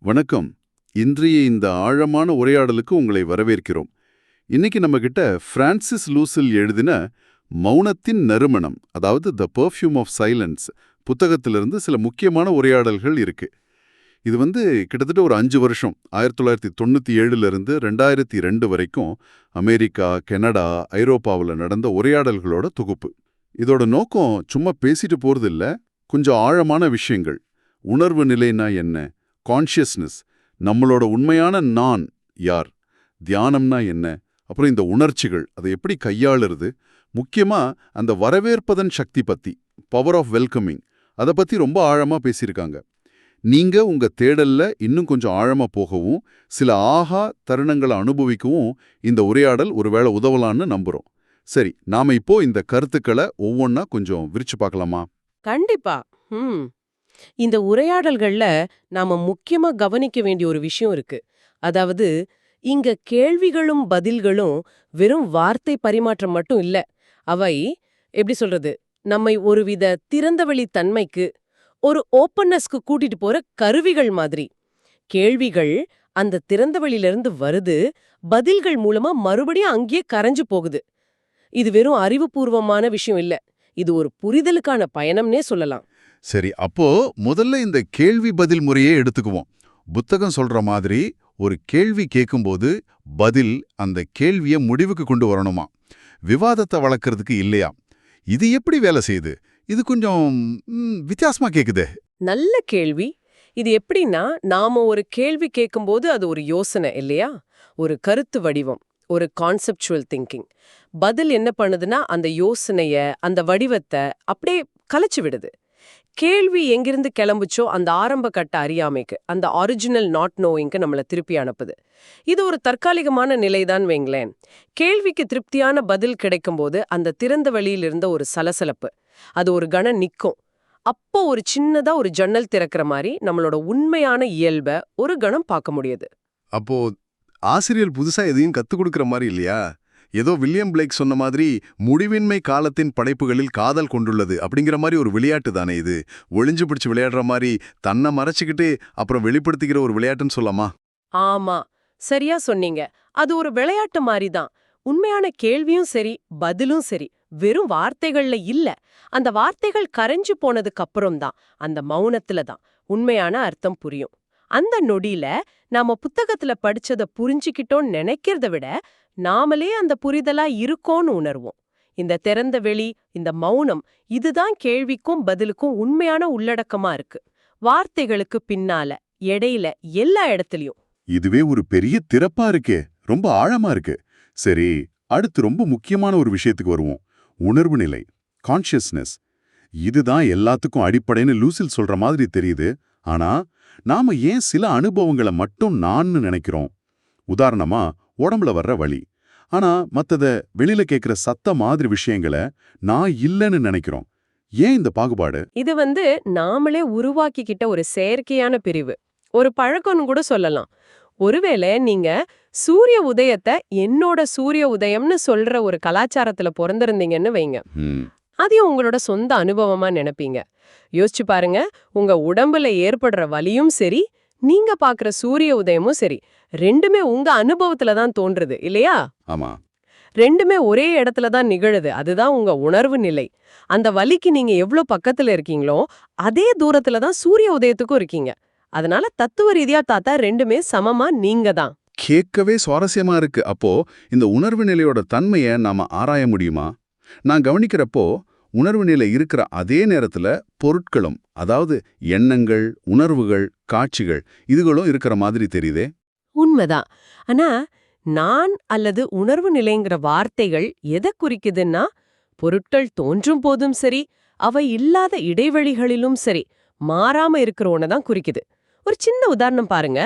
வணக்கம். இன்றைய இந்த ஆழமான உரையாடலுக்கு உங்களை வரவேற்கிறோம். இன்னைக்கு நம்ம கிட்ட பிரான்சிஸ் லூசில் எழுதின மௌனத்தின் நறுமணம், அதாவது த பெர்ஃப்யூம் ஆஃப் சைலன்ஸ் புத்தகத்திலிருந்து சில முக்கியமான உரையாடல்கள் இருக்கு. இது கிட்டத்தட்ட ஒரு 5 வருஷம் 1997 இருந்து 2002 வரைக்கும் அமெரிக்கா, கனடா, ஐரோப்பாவில் நடந்த உரையாடல்களோட தொகுப்பு. இதோட நோக்கம் சும்மா பேசிட்டு போறது இல்ல, கொஞ்சம் ஆழமான விஷயங்கள். உணர்வு நிலைனா என்ன, கான்ஷியஸ்னஸ், நம்மளோட உண்மையான நான் யார், தியானம்னா என்ன, அப்புறம் இந்த உணர்ச்சிகள் அதை எப்படி கையாளுறது, முக்கியமா அந்த வரவேற்பதன் சக்தி பத்தி, பவர் ஆஃப் வெல்கமிங், அதை பத்தி ரொம்ப ஆழமா பேசியிருக்காங்க. நீங்க உங்க தேடல்ல இன்னும் கொஞ்சம் ஆழமா போகவும் சில ஆஹா தருணங்களை அனுபவிக்கவும் இந்த உரையாடல் ஒருவேளை உதவலான்னு நம்புறோம். சரி, நாம இப்போ இந்த கருத்துக்களை ஒவ்வொன்னா கொஞ்சம் விரிச்சு பார்க்கலாமா? கண்டிப்பா. ம். இந்த உரையாடல்கள்ல நாம முக்கியமா கவனிக்க வேண்டிய ஒரு விஷயம் இருக்கு. அதாவது, இங்க கேள்விகளும் பதில்களும் வெறும் வார்த்தை பரிமாற்றம் மட்டும் இல்ல. அவை எப்படி சொல்றது? நம்மை ஒருவித திறந்தவெளி தன்மைக்கு, ஒரு ஓப்பன்னஸ்க்கு கூட்டிட்டு போற கருவிகள் மாதிரி. கேள்விகள் அந்த திறந்தவெளியிலிருந்து வருது, பதில்கள் மூலமா மறுபடியும் அங்கேயே கரைஞ்சு போகுது. இது வெறும் அறிவுபூர்வமான விஷயம் இல்ல. இது ஒரு புரிதலுக்கான பயணம்னே சொல்லலாம். சரி, அப்போ முதல்ல இந்த கேள்வி பதில் முறையே எடுத்துக்குவோம். புத்தகம் சொல்ற மாதிரி ஒரு கேள்வி கேட்கும்போது பதில் அந்த கேள்வியை முடிவுக்கு கொண்டு வரணுமா, விவாதத்தை வளர்க்கறதுக்கு இல்லையா? இது எப்படி வேலை செய்யுது? இது கொஞ்சம் வித்தியாசமா கேக்குதே. நல்ல கேள்வி. இது எப்படின்னா, நாம ஒரு கேள்வி கேட்கும்போது அது ஒரு யோசனை இல்லையா? ஒரு கருத்து வடிவம், ஒரு கான்செப்சுவல் திங்கிங். பதில் என்ன பண்ணுதுன்னா, அந்த யோசனைய, அந்த வடிவத்தை அப்படியே கலைச்சு விடுது. கேள்வி எங்கிருந்து கிளம்புச்சோ அந்த ஆரம்ப கட்ட அறியாமைக்கு, அந்த ஒரிஜினல் நாட் நோயிங்க்கு நம்மள திருப்பி அனுப்புது. இது ஒரு தற்காலிகமான நிலைதான் வைங்களேன். கேள்விக்கு திருப்தியான பதில் கிடைக்கும்போது அந்த திறந்த வழியில் இருந்த ஒரு சலசலப்பு அது ஒரு கணம் நிக்கும். அப்போ ஒரு சின்னதா ஒரு ஜன்னல் திறக்கிற மாதிரி நம்மளோட உண்மையான இயல்ப ஒரு கணம் பார்க்க முடியுது. அப்போ ஆசிரியர் புதுசா எதையும் கத்துக் கொடுக்கிற மாதிரி இல்லையா? ஏதோ வில்லியம் பிளேக் சொன்ன மாதிரி முடிவின்மை காலத்தின் படைப்புகளில் காதல் கொண்டுள்ளது அப்படிங்கிற மாதிரி ஒரு விளையாட்டு தானே இது. ஒளிஞ்சு பிடிச்சு விளையாடுற மாதிரி தன்னை மறைச்சிக்கிட்டு அப்புறம் வெளிப்படுத்திக்கிற ஒரு விளையாட்டுன்னு சொல்லலாமா? ஆமா, சரியா சொன்னீங்க. அது ஒரு விளையாட்டு மாதிரி தான். உண்மையான கேள்வியும் சரி, பதிலும் சரி, வெறும் வார்த்தைகள்ல இல்ல. அந்த வார்த்தைகள் கரைஞ்சு போனதுக்கு அப்புறம் தான், அந்த மௌனத்துல தான் உண்மையான அர்த்தம் புரியும். அந்த நொடியில நாம புத்தகத்துல படிச்சத புரிஞ்சுக்கிட்டோன்னு நினைக்கிறத விட, நாமளே அந்த புரிதலா இருக்கோன்னு உணர்வோம். இந்த திறந்த வெளி, இந்த மௌனம், இதுதான் கேள்விக்கும் பதிலுக்கும் உண்மையான உள்ளடக்கமா இருக்கு. வார்த்தைகளுக்கு பின்னால, எடையில, எல்லா இடத்துலயும். இதுவே ஒரு பெரிய திறப்பா இருக்கே, ரொம்ப ஆழமா இருக்கு. சரி, அடுத்து ரொம்ப முக்கியமான ஒரு விஷயத்துக்கு வருவோம். உணர்வு நிலை, கான்ஷியஸ்னஸ். இதுதான் எல்லாத்துக்கும் அடிப்படைன்னு லூசில் சொல்ற மாதிரி தெரியுது. ஆனா நாம ஏன் சில அனுபவங்களை மட்டும் நான்னு நினைக்கிறோம்? உதாரணமா, உடம்புல வர்ற வலி. ஆனா மத்தத வெளியில கேட்கிற சத்த மாதிரி விஷயங்களை நான் இல்லைன்னு நினைக்கிறோம். ஏன் இந்த பாகுபாடு? இது நாமளே உருவாக்கிக்கிட்ட ஒரு செயற்கையான பிரிவு. ஒரு பழக்கம்னு கூட சொல்லலாம். ஒருவேளை நீங்க சூரிய உதயத்தை என்னோட சூரிய உதயம்னு சொல்ற ஒரு கலாச்சாரத்துல பிறந்திருந்தீங்கன்னு வைங்க. ம், அதையும் உங்களோட சொந்த அனுபவமா நினைப்பீங்க. யோசிச்சு பாருங்க, உங்க உடம்புல ஏற்படுற வலியும் சரி, நீங்க பாக்குற சூரிய உதயமும் சரி, ரெண்டுமே உங்க அனுபவத்துல தான் தோன்றுது இல்லையா? ஆமா. ரெண்டுமே ஒரே இடத்துல தான் நிகழுது. அதுதான் உங்க உணர்வு நிலை. அந்த வலிக்கு நீங்க எவ்ளோ பக்கத்துல இருக்கீங்களோ, அதே தூரத்துல தான் சூரிய உதயத்துக்கும் இருக்கீங்க. அதனால தத்துவ ரீதியா தாத்தா ரெண்டுமே சமமா நீங்க தான். கேட்கவே சுவாரஸ்யமா இருக்கு. அப்போ இந்த உணர்வு நிலையோட தன்மையை நாம ஆராய முடியுமா? நான் கவனிக்கிறப்போ உணர்வு நிலை இருக்கிற அதே நேரத்துல பொருட்களும், அதாவது எண்ணங்கள், உணர்வுகள், காட்சிகள், இதுகளும் இருக்கிற மாதிரி தெரியுதே. உண்மைதான். ஆனா, நான் அல்லது உணர்வு நிலைங்கிற வார்த்தைகள் எதை குறிக்குதுன்னா, பொருட்கள் தோன்றும் போதும் சரி, அவை இல்லாத இடைவெளிகளிலும் சரி, மாறாம இருக்கிறவன தான் குறிக்குது. ஒரு சின்ன உதாரணம் பாருங்க.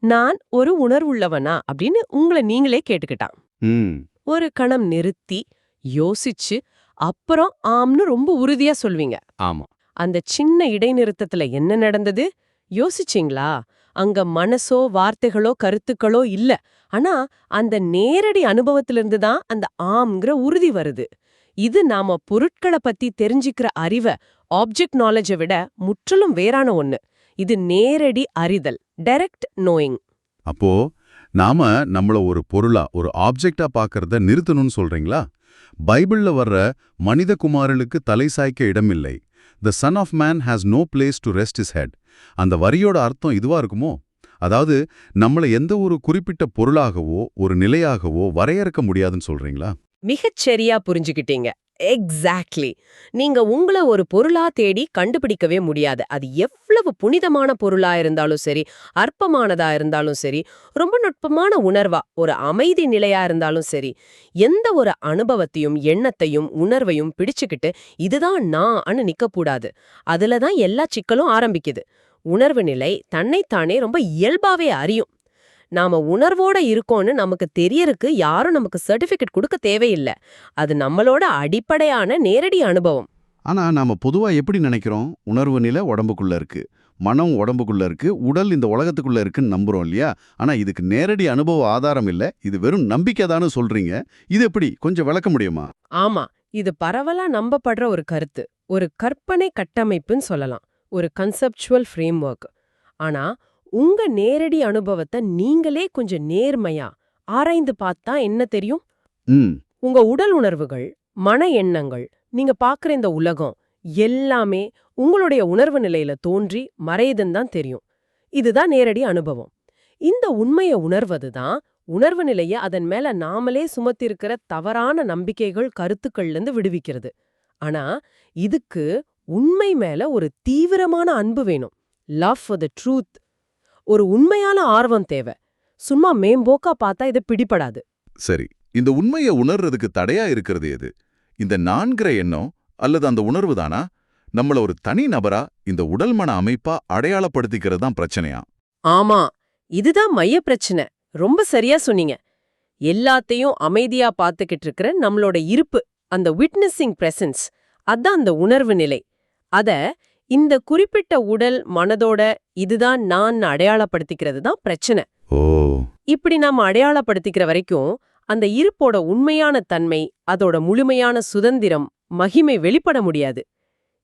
நான் ஒரு உணர்வுள்ளவனா அப்படின்னு உங்களை நீங்களே கேட்டுக்கிட்டான். ம், ஒரு கணம் நிறுத்தி, யோசிச்சு, அப்புறம் ஆம்னு ரொம்ப உறுதியா சொல்வீங்க. ஆமா. அந்த சின்ன இடைநிறுத்தத்துல என்ன நடந்தது யோசிச்சீங்களா? அங்க மனசோ வார்த்தைகளோ கருத்துக்களோ இல்ல. ஆனா அந்த நேரடி அனுபவத்திலிருந்து தான் அந்த ஆம்ங்கிற உறுதி வருது. இது நாம பொருட்களை பத்தி தெரிஞ்சுக்கிற அறிவை, ஆப்ஜெக்ட் நாலேஜை விட முற்றிலும் வேறான ஒண்ணு. இது நேரடி அறிதல். Direct knowing. அப்போ நாம நம்மள ஒரு பொருளா, ஒரு ஆப்ஜெக்டா பார்க்கறத நிறுத்தணும்னு சொல்றீங்களா? பைபிள்ல வர்ற மனிதகுமாரனுக்கு தலை சாய்க்க இடமில்லை, the son of man has no place to rest his head, அந்த வரியோட அர்த்தம் இதுவா இருக்குமோ? அதாவது நம்மள எந்த ஒரு குறிப்பிட்ட பொருளாகவோ ஒரு நிலையாகவோ வரையறுக்க முடியாதுன்னு சொல்றீங்களா? மிகச்சரியா புரிஞ்சுக்கிட்டீங்க. எக்ஸாக்ட்லி. நீங்க உங்கள ஒரு பொருளா தேடி கண்டுபிடிக்கவே முடியாது. அது எவ்வளவு புனிதமான பொருளா இருந்தாலும் சரி, அற்பமானதா இருந்தாலும் சரி, ரொம்ப நுட்பமான உணர்வா, ஒரு அமைதி நிலையா இருந்தாலும் சரி, எந்த ஒரு அனுபவத்தையும், எண்ணத்தையும், உணர்வையும் பிடிச்சுக்கிட்டு இதுதான் நான்னு நிக்கக்கூடாது. அதுல தான் எல்லா சிக்கலும் ஆரம்பிக்குது. உணர்வு நிலை தன்னைத்தானே ரொம்ப இயல்பாவே அறியும். நாம உணர்வோட இருக்கோம்னு நமக்கு தெரியறக்கு யாரும் நமக்கு சர்டிபிகேட் கொடுக்க தேவையில்ல. அது நம்மளோட அடிப்படையான நேரடி அனுபவம். ஆனா நாம பொதுவா எப்படி நினைக்கிறோம்? உணர்வு நிலை உடம்புக்குள்ள இருக்கு, மனம் உடம்புக்குள்ள இருக்கு, உடல் இந்த உலகத்துக்குள்ள இருக்குன்னு நம்புறோம் இல்லையா? ஆனா இதுக்கு நேரடி அனுபவ ஆதாரம் இல்ல, இது வெறும் நம்பிக்கைதான்னு சொல்றீங்க. இது எப்படி? கொஞ்சம் விளக்க முடியுமா? ஆமா, இது பரவலா நம்பப்படுற ஒரு கருத்து. ஒரு கற்பனை கட்டமைப்புன்னு சொல்லலாம். ஒரு கன்செப்சுவல் ஃப்ரேம்வொர்க். ஆனா உங்க நேரடி அனுபவத்தை நீங்களே கொஞ்சம் நேர்மையா ஆராய்ந்து பார்த்தா என்ன தெரியும்? ம். உங்க உடல் உணர்வுகள், மன எண்ணங்கள், நீங்க பார்க்குற இந்த உலகம் எல்லாமே உங்களுடைய உணர்வு நிலையில தோன்றி மறையுதுன்னு தான் தெரியும். இதுதான் நேரடி அனுபவம். இந்த உண்மையை உணர்வதுதான் உணர்வு நிலைய அதன் மேல நாமளே சுமத்திருக்கிற தவறான நம்பிக்கைகள், கருத்துக்கள்ல இருந்து விடுவிக்கிறது. ஆனா இதுக்கு உண்மை மேல ஒரு தீவிரமான அன்பு வேணும். Love for the truth. ஒரு உண்மையான ஆர்வம் தேவை. சும்மா மேம்போக்கா பார்த்தா இது பிடிபடாது. சரி, இந்த உண்மையை உணர்றதுக்கு தடையா இருக்கிறது எது? இந்த நான்கிற எண்ணம் அல்லது அந்த உணர்வு தானா? நம்மள ஒரு தனி நபரா, இந்த உடல் மன அமைப்பா அடையாளப்படுத்திக்கிறது தான் பிரச்சனையா? ஆமா, இதுதான் மைய பிரச்சனை. ரொம்ப சரியா சொன்னீங்க. எல்லாத்தையும் அமைதியா பார்த்துக்கிட்டு இருக்கிற நம்மளோட இருப்பு, அந்த விட்னஸிங் பிரசன்ஸ், அதான் அந்த உணர்வு நிலை. அத இந்த குறிப்பிட்ட உடல் மனதோட இதுதான் நான் அடையாளப்படுத்திக்கிறது தான் பிரச்சனை. ஓ. இப்படி நாம அடையாளப்படுத்திக்கிற வரைக்கும் அந்த இருப்போட உண்மையான தன்மை, அதோட முழுமையான சுதந்திரம், மகிமை வெளிப்பட முடியாது.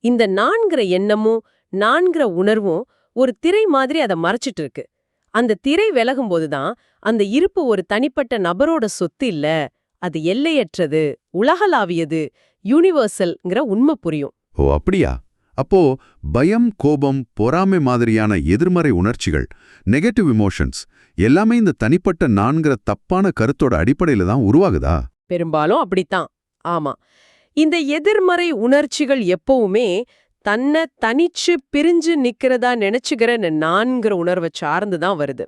இந்த நான்கிற எண்ணமும் நான்கிற உணர்வும் ஒரு திரை மாதிரி அதை மறைச்சிட்டு இருக்கு. அந்த திரை விலகும்போதுதான் அந்த இருப்பு ஒரு தனிப்பட்ட நபரோட சொத்து இல்ல, அது எல்லையற்றது, உலகளாவியது, யூனிவர்சல்ங்கிற உண்மை புரியும். ஓ அப்படியா? அப்போ பயம், கோபம், பொறாமை மாதிரியான எதிர்மறை உணர்ச்சிகள், நெகட்டிவ் இமோஷன்ஸ் எல்லாமே இந்த தனிப்பட்ட நான்கிற தப்பான கருத்தோட அடிப்படையில தான் உருவாகுதா? பெரும்பாலும் அப்படித்தான். ஆமா, இந்த எதிர்மறை உணர்ச்சிகள் எப்பவுமே தன்னை தனிச்சு பிரிஞ்சு நிக்கிறதா நினைச்சுக்கிற நான்கிற உணர்வை சார்ந்துதான் வருது.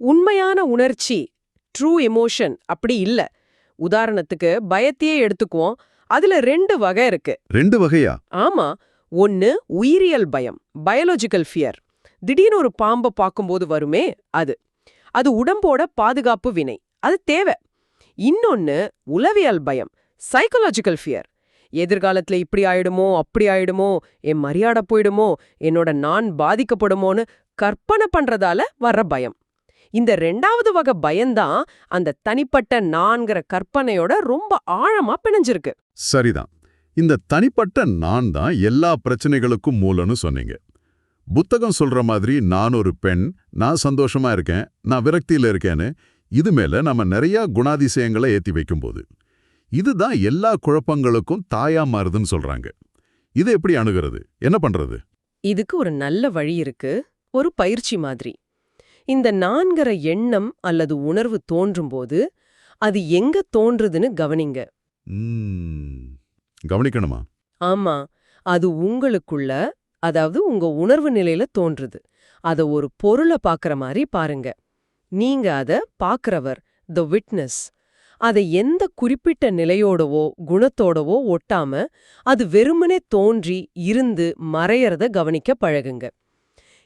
உண்மையான உணர்ச்சி, ட்ரூ எமோஷன் அப்படி இல்ல. உதாரணத்துக்கு பயத்தையே எடுத்துக்குவோம். அதுல 2 வகை இருக்கு. 2 வகையா? ஆமா, ஒன்னு உயிரியல் பயம், பயாலஜிக்கல் ஃபியர். திடீர்னு ஒரு பாம்பை பார்க்கும்போது வருமே அது. அது உடம்போட பாதுகாப்பு வினை, அது தேவை. இன்னொன்னு உளவியல் பயம், சைக்காலஜிக்கல் ஃபியர். எதிர்காலத்துல இப்படி ஆயிடுமோ, அப்படி ஆயிடுமோ, என் மரியாதை போயிடுமோ, என்னோட நான் பாதிக்கப்படுமோன்னு கற்பனை பண்றதால வர்ற பயம். இந்த 2வது வகை பயம்தான் அந்த தனிப்பட்ட நான்கிற கற்பனையோட ரொம்ப ஆழமா பிணைஞ்சிருக்கு. சரிதான். இந்த தனிப்பட்ட நான் தான் எல்லா பிரச்சனைகளுக்கும் மூலம்னு சொன்னீங்க. புத்தகம் சொல்ற மாதிரி நான் ஒரு பெண், நான் சந்தோஷமா இருக்கேன், நான் விரக்தியில இருக்கேன்னு இது மேல நம்ம நிறைய குணாதிசயங்களை ஏத்தி வைக்கும்போது இதுதான் எல்லா குழப்பங்களுக்கும் தாயா மாறுதுன்னு சொல்றாங்க. இது எப்படி அணுகிறது? என்ன பண்றது? இதுக்கு ஒரு நல்ல வழி இருக்கு. ஒரு பயிற்சி மாதிரி. இந்த நான்கிற எண்ணம் அல்லது உணர்வு தோன்றும்போது அது எங்க தோன்றுதுன்னு கவனிங்க. கவனிக்கணுமா? ஆமா, அது உங்களுக்குள்ள, அதாவது உங்க உணர்வு நிலையில தோன்றுது. அத ஒரு பொருளை பார்க்கற மாதிரி பாருங்க. நீங்க அத பார்க்கறவர், த விட்னஸ். அதை எந்த குறிப்பிட்ட நிலையோடவோ குணத்தோடவோ ஒட்டாம அது வெறுமனே தோன்றி இருந்து மறையறத கவனிக்க பழகுங்க.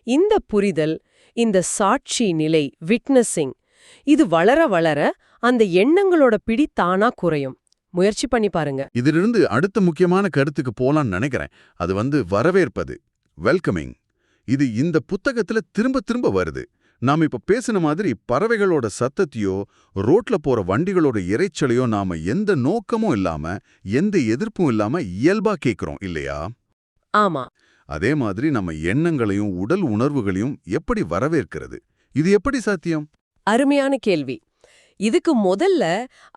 இந்த புரிதல், இந்த சாட்சி நிலை, விட்னஸிங், இது வளர வளர அந்த எண்ணங்களோட பிடி தானா குறையும். முயற்சி பண்ணி பாருங்க. இதிலிருந்து அடுத்த முக்கியமான கருத்துக்கு போலான்னு நினைக்கிறேன். அது வரவேற்பது, வெல்கமிங். இது இந்த புத்தகத்துல திரும்ப திரும்ப வருது. நாம இப்ப பேசின மாதிரி பறவைகளோட சத்தத்தையோ ரோட்ல போற வண்டிகளோட இரைச்சலையோ நாம எந்த நோக்கமும் இல்லாம, எந்த எதிர்ப்பும் இல்லாம இயல்பா கேட்கிறோம் இல்லையா? ஆமா, அதே மாதிரி நம்ம எண்ணங்களையும் உடல் உணர்வுகளையும் எப்படி வரவேற்கிறது? இது எப்படி சாத்தியம்? அருமையான கேள்வி. இதுக்கு முதல்ல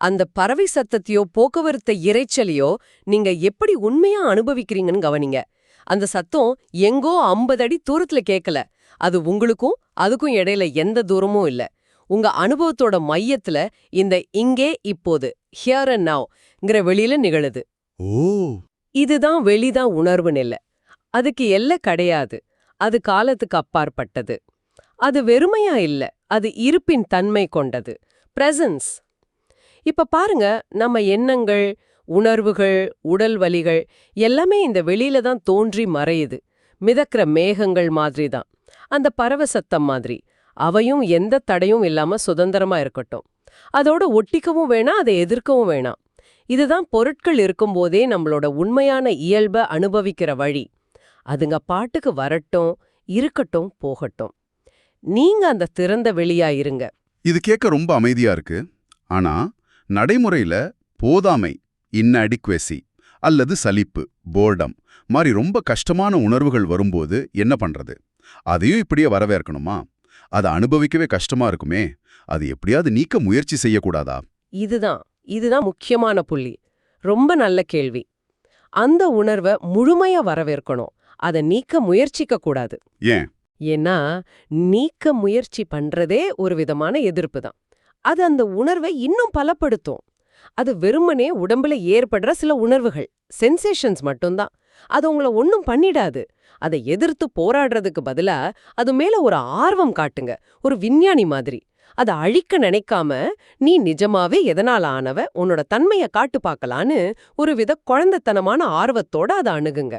அந்த பறவை சத்தத்தையோ போக்குவரத்து இரைச்சலையோ நீங்க எப்படி உண்மையா அனுபவிக்கிறீங்கன்னு கவனிங்க. அந்த சத்தம் எங்கோ 50 அடி தூரத்துல கேட்கல. அது உங்களுக்கும் அதுக்கும் இடையில எந்த தூரமும் இல்ல. உங்க அனுபவத்தோட மையத்துல இந்த இங்கே இப்போது ஹியர் அண்ட் நவ்ங்கிற வெளியில நிகழுது. ஓ, இதுதான் வெளிதான் உணர்வு நிலை. அதுக்கு எல்லை கிடையாது. அது காலத்துக்கு அப்பாற்பட்டது. அது வெறுமையா இல்ல, அது இருப்பின் தன்மை கொண்டது. பிரசன்ஸ். இப்ப பாருங்க, நம்ம எண்ணங்கள், உணர்வுகள், உடல் வலிகள் எல்லாமே இந்த வெளியில தான் தோன்றி மறையுது. மிதக்கிற மேகங்கள் மாதிரி தான். அந்த பறவை சத்தம் மாதிரி. அவையும் எந்த தடையும் இல்லாம சுதந்திரமா இருக்கட்டும். அதோட ஒட்டிக்கவும் வேணாம், அதை எதிர்க்கவும் வேணாம். இதுதான் பொருட்கள் இருக்கும்போதே நம்மளோட உண்மையான இயல்பை அனுபவிக்கிற வழி. அதுங்க பாட்டுக்கு வரட்டும், இருக்கட்டும், போகட்டும். நீங்க அந்த திறந்த வெளியா இருங்க. இது கேட்க ரொம்ப அமைதியா இருக்கு. ஆனா நடைமுறையில போதாமை, இன்அடிக்வெசி அல்லது சலிப்பு, போர்டம் மாதிரி ரொம்ப கஷ்டமான உணர்வுகள் வரும்போது என்ன பண்றது? அதையும் இப்படியே வரவேற்கணுமா? அதை அனுபவிக்கவே கஷ்டமா இருக்குமே. அது எப்படியாவது நீக்க முயற்சி செய்யக்கூடாதா? இதுதான் முக்கியமான புள்ளி. ரொம்ப நல்ல கேள்வி. அந்த உணர்வை முழுமையா வரவேற்கணும். அதை நீக்க முயற்சிக்க கூடாது. ஏன்? ஏன்னா நீக்க முயற்சி பண்றதே ஒரு விதமான எதிர்ப்பு தான். அது அந்த உணர்வை இன்னும் பலப்படுத்தும். அது வெறுமனே உடம்புல ஏற்படுற சில உணர்வுகள், சென்சேஷன்ஸ் மட்டும்தான். அது உங்களை ஒன்னும் பண்ணிடாது. அதை எதிர்த்து போராடுறதுக்கு பதிலா அது மேல ஒரு ஆர்வம் காட்டுங்க, ஒரு விஞ்ஞானி மாதிரி. அதை அழிக்க நினைக்காம, நீ நிஜமாவே எதனால ஆனவ, உன்னோட தன்மையை காட்டு பார்க்கலான்னு ஒரு வித குழந்தைத்தனமான ஆர்வத்தோட அதை அணுகுங்க.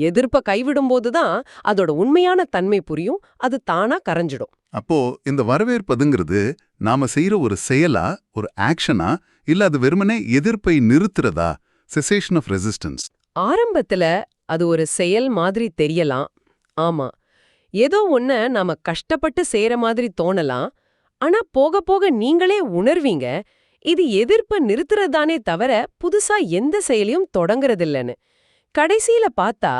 எதிர்ப்பை கைவிடும்போது தான் அதோட உண்மையான தன்மை புரியும். அது தானா கரைஞ்சிடும். அப்போ இந்த வரவேற்பதுங்கிறது நாம செய்யற ஒரு செயலா, ஒரு ஆக்ஷனா, இல்ல அது வெறுமனே எதிர்ப்பை நிறுத்துறதா? Cessation of resistance. ஆரம்பத்துல அது ஒரு செயல் மாதிரி தெரியலாம். ஆமா, ஏதோ ஒன்ன நாம கஷ்டப்பட்டு செய்யற மாதிரி தோணலாம். ஆனா போக போக நீங்களே உணர்வீங்க, இது எதிர்ப்ப நிறுத்துறதானே தவிர புதுசா எந்த செயலையும் தொடங்குறதில்லன்னு. கடைசியில பார்த்தா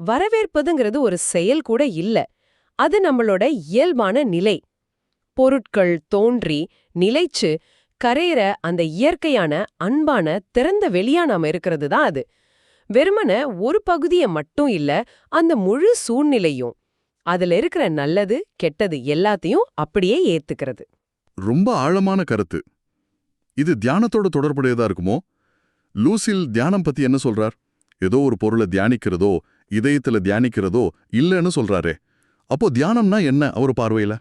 வரவேற்பதுங்கிறது ஒரு செயல் கூட இல்ல. அது நம்மளோட இயல்பான நிலை. பொருட்கள் தோன்றி நிலைச்சு கரையிற அந்த இயற்கையான அன்பான திறந்த வெளியா நாம இருக்கிறது தான் அது. வெறுமன ஒரு பகுதியை மட்டும் இல்ல, அந்த முழு சூழ்நிலையும், அதுல இருக்கிற நல்லது கெட்டது எல்லாத்தையும் அப்படியே ஏத்துக்கிறது. ரொம்ப ஆழமான கருத்து. இது தியானத்தோட தொடர்புடையதா இருக்குமோ? லூசில் தியானம் பத்தி என்ன சொல்றார்? ஏதோ ஒரு பொருளை தியானிக்கிறதோ, இதயத்துல தியானிக்கிறதோ இல்லன்னு சொல்றாரே. அப்போ தியானம்னா என்ன அவர் பார்வையில?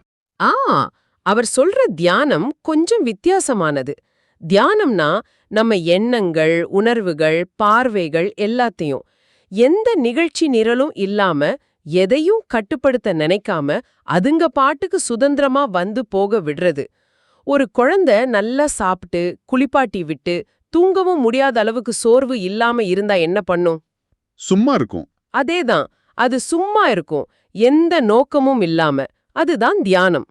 அவர் சொல்ற தியானம் கொஞ்சம் வித்தியாசமானது. தியானம்னா நம்ம எண்ணங்கள், உணர்வுகள், பார்வைகள் எல்லாத்தையும் எந்த நிகழ்ச்சி நிரலும் இல்லாம, எதையும் கட்டுப்படுத்த நினைக்காம அதுங்க பாட்டுக்கு சுதந்திரமா வந்து போக விடுறது. ஒரு குழந்தை நல்லா சாப்பிட்டு குளிப்பாட்டி விட்டு தூங்கவும் முடியாத அளவுக்கு சோர்வு இல்லாம இருந்தா என்ன பண்ணும்? சும்மா இருக்கும். அதேதான், அது சும்மா இருக்கும், எந்த நோக்கமும் இல்லாம. அதுதான் தியானம்.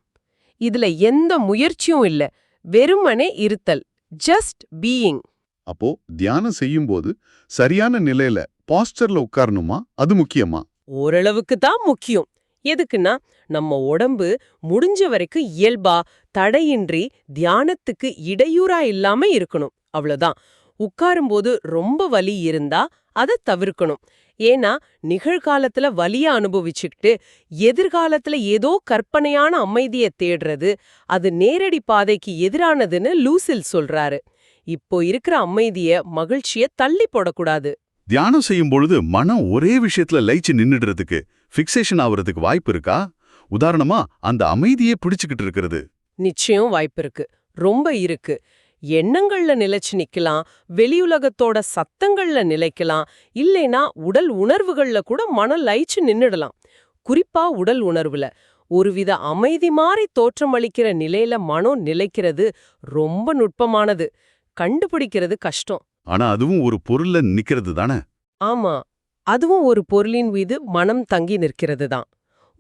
இதுல எந்த முயற்சியும் இல்ல, வெறுமனே இருத்தல், ஜஸ்ட் பீயிங். அப்போ தியானம் செய்யும்போது சரியான நிலையில பாஸ்டர்ல உட்காரணுமா? அது முக்கியமா? ஓரளவுக்கு தான் முக்கியம். எதுக்குன்னா, நம்ம உடம்பு முடிஞ்ச வரைக்கும் இயல்பா, தடையின்றி தியானத்துக்கு இடையூறா இல்லாம இருக்கணும். அவ்வளவுதான். உட்காரும்போது ரொம்ப வலி இருந்தா அதை தவிர்க்கணும். ஏன்னா நிகழ்காலத்துல வலிய அனுபவிச்சுக்கிட்டு எதிர்காலத்துல ஏதோ கற்பனையான அமைதியை தேடுறது, அது நேரடி பாதைக்கு எதிரானதுன்னு லூசில் சொல்றாரு. இப்போ இருக்கிற அமைதிய, மகிழ்ச்சிய தள்ளி போடக்கூடாது. தியானம் செய்யும் பொழுது மனம் ஒரே விஷயத்துல லயிச்சு நின்னுடுறதுக்கு, ஃபிக்சேஷன் ஆவறதுக்கு வாய்ப்பு இருக்கா? உதாரணமா அந்த அமைதியே பிடிச்சுக்கிட்டு இருக்கிறது. நிச்சயம் வாய்ப்பு இருக்கு, ரொம்ப இருக்கு. எண்ணங்கள்ல நிலைச்சு நிக்கலாம், வெளியுலகத்தோட சத்தங்கள்ல நிலைக்கலாம், இல்லைனா உடல் உணர்வுகள்ல கூட மனம் லயிச்சு நின்னுடலாம். குறிப்பா உடல் உணர்வுல ஒருவித அமைதி மாறி தோற்றமளிக்கிற நிலையில மனம் நிலைக்கிறது ரொம்ப நுட்பமானது. கண்டுபிடிக்கிறது கஷ்டம். ஆனா அதுவும் ஒரு பொருள்ல நிக்கிறது தானே? ஆமா, அதுவும் ஒரு பொருளின் மீது மனம் தங்கி நிற்கிறது தான்.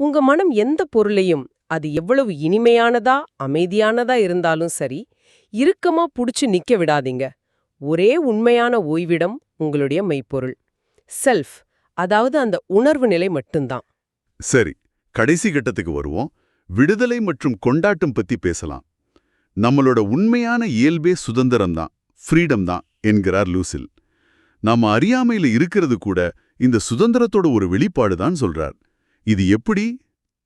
உங்க மனம் எந்த பொருளையும், அது எவ்வளவு இனிமையானதா அமைதியானதா இருந்தாலும் சரி, இறுக்கமா புடிச்சு நிக்க விடாதீங்க. ஒரே உண்மையான ஓய்விடம் உங்களுடைய மெய்ப்பொருள், செல்ஃப். அதாவது அந்த உணர்வு நிலை மட்டும்தான். சரி, கடைசி கட்டத்துக்கு வருவோம். விடுதலை மற்றும் கொண்டாட்டம் பத்தி பேசலாம். நம்மளோட உண்மையான இயல்பே சுதந்திரம் தான், ஃப்ரீடம் தான் என்கிறார் லூசில். நாம அறியாமையில இருக்கிறது கூட இந்த சுதந்திரத்தோட ஒரு வெளிப்பாடு தான் சொல்றார். இது எப்படி?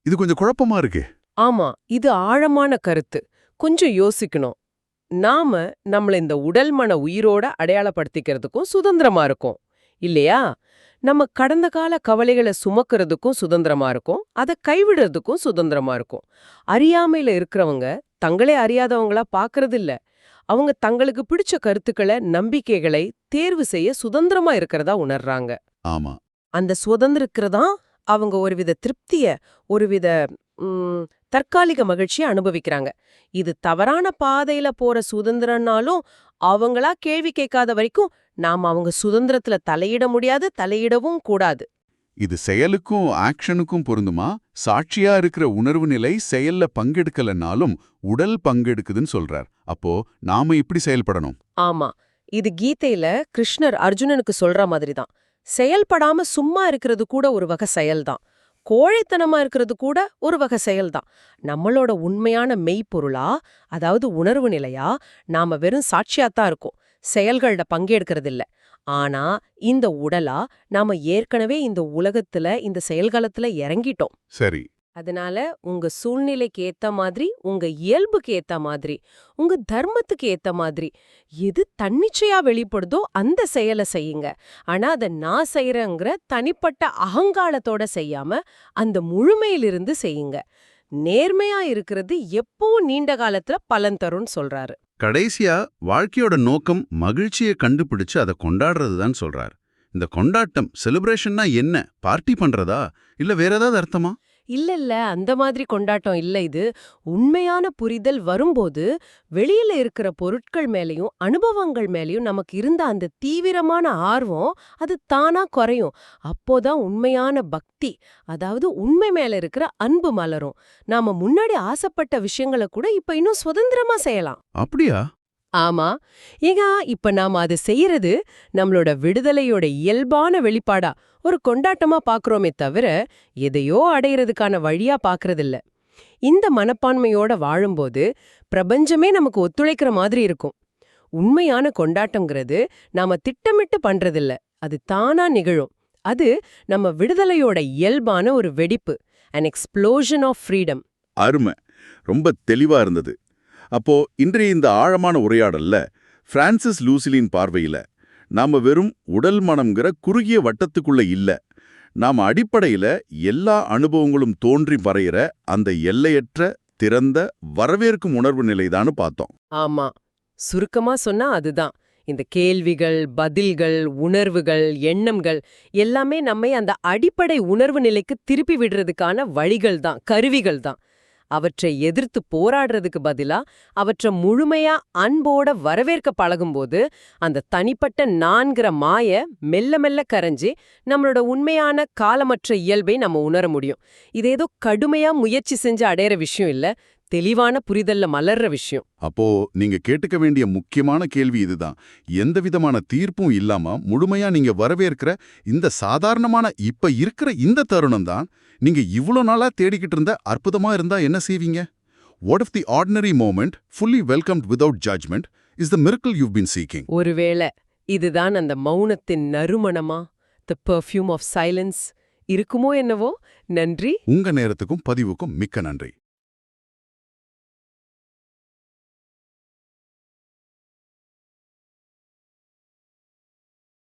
இது கொஞ்சம் குழப்பமா இருக்கே. ஆமா, இது ஆழமான கருத்து. கொஞ்சம் யோசிக்கணும். நாம நம்மள இந்த உடல் மன உயிரோட அடையாளப்படுத்திக்கிறதுக்கும் சுதந்திரமா இருக்கோம் இல்லையா? நம்ம கடந்த கால கவலைகளை சுமக்கிறதுக்கும் சுதந்திரமா இருக்கும், அதை கைவிடுறதுக்கும் சுதந்திரமா இருக்கும். அறியாமையில இருக்கிறவங்க தங்களே அறியாதவங்களா பாக்குறது இல்ல. அவங்க தங்களுக்கு பிடிச்ச கருத்துக்களை, நம்பிக்கைகளை தேர்வு செய்ய சுதந்திரமா இருக்கிறதா உணர்றாங்க. ஆமா, அந்த சுதந்திரக்கிறதான் அவங்க ஒருவித திருப்திய, ஒருவித தற்காலிக மகிழ்ச்சியை அனுபவிக்கிறாங்க. இது தவறான பாதையில போற சுதந்திரம்னாலும் அவங்களா கேள்வி கேட்காத வரைக்கும் நாம அவங்க சுதந்திரத்துல தலையிட முடியாது, தலையிடவும் கூடாது. இது செயலுக்கும் ஆக்ஷனுக்கும் பொருந்துமா? சாட்சியா இருக்கிற உணர்வு நிலை செயல்ல பங்கெடுக்கலனாலும் உடல் பங்கெடுக்குதுன்னு சொல்றார். அப்போ நாம இப்படி செயல்படணும். ஆமா, இது கீதையில கிருஷ்ணர் அர்ஜுனனுக்கு சொல்ற மாதிரி தான். செயல்படாம சும்மா இருக்கிறது கூட ஒரு வகை செயல்தான். கோழைத்தனமா இருக்கிறது கூட ஒரு வகை செயல்தான். நம்மளோட உண்மையான மெய்ப்பொருளா, அதாவது உணர்வு நிலையா, நாம வெறும் சாட்சியாத்தான் இருக்கோம், செயல்கள்ல பங்கெடுக்கிறதில்ல. ஆனா இந்த உடலா நாம ஏற்கனவே இந்த உலகத்துல இந்த செயல்களத்துல இறங்கிட்டோம். சரி, அதனால உங்க சூழ்நிலைக்கு ஏத்த மாதிரி, உங்க இயல்புக்கு ஏத்த மாதிரி, உங்க தர்மத்துக்கு ஏத்த மாதிரி எது தன்னிச்சையா வெளிப்படுதோ அந்த செயலை செய்யுங்க. ஆனா அதை நான் செய்யறேங்கிற தனிப்பட்ட அகங்காரத்தோட செய்யாம அந்த முழுமையிலிருந்து செய்யுங்க. நேர்மையா இருக்கிறது எப்பவும் நீண்ட காலத்துல பலன் தரும்னு சொல்றாரு. கடைசியா வாழ்க்கையோட நோக்கம் மகிழ்ச்சியை கண்டுபிடிச்சு அதை கொண்டாடுறது தான் சொல்றார். இந்த கொண்டாட்டம் செலிப்ரேஷன்னா என்ன? பார்ட்டி பண்றதா இல்ல வேற ஏதாவது அர்த்தமா? இல்ல, அந்த மாதிரி கொண்டாட்டம் இல்ல இது. உண்மையான புரிதல் வரும்போது வெளியில இருக்கிற பொருட்கள் மேலயும் அனுபவங்கள் மேலயும் நமக்கு இருந்த அந்த தீவிரமான ஆர்வம் அது தானா குறையும். அப்போதான் உண்மையான பக்தி, அதாவது உண்மை மேல இருக்கிற அன்பு மலரும். நாம முன்னாடி ஆசைப்பட்ட விஷயங்களை கூட இப்ப இன்னும் சுதந்திரமா செய்யலாம். அப்படியா? ஆமா, ஏங்க இப்ப நாம அதை செய்யறது நம்மளோட விடுதலையோட இயல்பான வெளிப்பாடா ஒரு கொண்டாட்டமா பாக்குறோமே தவிர எதையோ அடையறதுக்கான வழியா பாக்குறதில்ல. இந்த மனப்பான்மையோட வாழும்போது பிரபஞ்சமே நமக்கு ஒத்துழைக்கிற மாதிரி இருக்கும். உண்மையான கொண்டாட்டம்ங்கிறது நாம திட்டமிட்டு பண்றதில்ல, அது தானா நிகழும். அது நம்ம விடுதலையோட இயல்பான ஒரு வெடிப்பு, an explosion of freedom. அருமை, ரொம்ப தெளிவா இருந்தது. அப்போ இன்றைய இந்த ஆழமான உரையாடல்ல பிரான்சிஸ் லூசிலின் பார்வையில நாம வெறும் உடல் மனம்ங்கிற குறுகிய வட்டத்துக்குள்ள இல்ல, நாம அடிப்படையில எல்லா அனுபவங்களும் தோன்றி மறையிற அந்த எல்லையற்ற திறந்த வரவேற்கும் உணர்வு நிலைதான்னு பார்த்தோம். ஆமா, சுருக்கமா சொன்னா அதுதான். இந்த கேள்விகள், பதில்கள், உணர்வுகள், எண்ணங்கள் எல்லாமே நம்மை அந்த அடிப்படை உணர்வு நிலைக்கு திருப்பி விடுறதுக்கான வழிகள் தான், கருவிகள் தான். அவற்றை எதிர்த்து போராடுறதுக்கு பதிலா அவற்றை முழுமையா அன்போட வரவேற்க பழகும்போது அந்த தனிப்பட்ட நான்கிற மாய மெல்ல மெல்ல கரைஞ்சி நம்மளோட உண்மையான காலமற்ற இயல்பை நம்ம உணர முடியும். இது ஏதோ கடுமையா முயற்சி செஞ்சு அடையிற விஷயம் இல்ல, தெளிவான புரிதல்ல மலர்ற விஷயம். அப்போ நீங்க கேட்டுக்க வேண்டிய முக்கியமான கேள்வி இதுதான். எந்த விதமான தீர்ப்பும் இல்லாம முழுமையா நீங்க வரவேற்கிற இந்த சாதாரணமான இப்ப இருக்கிற இந்த தருணம் தான் நீங்க இவ்ளோ நாளா தேடிக்கிட்டு இருந்த அற்புதமா இருந்தா என்ன செய்வீங்க? What if the ordinary moment, fully welcomed without judgment, is the miracle you've been seeking? ஒருவேளை இதுதான் அந்த மௌனத்தின் நறுமணமா, the perfume of silence இருக்குமோ என்னவோ. நன்றி. உங்க நேரத்துக்கும் பதிவுக்கும் மிக்க நன்றி.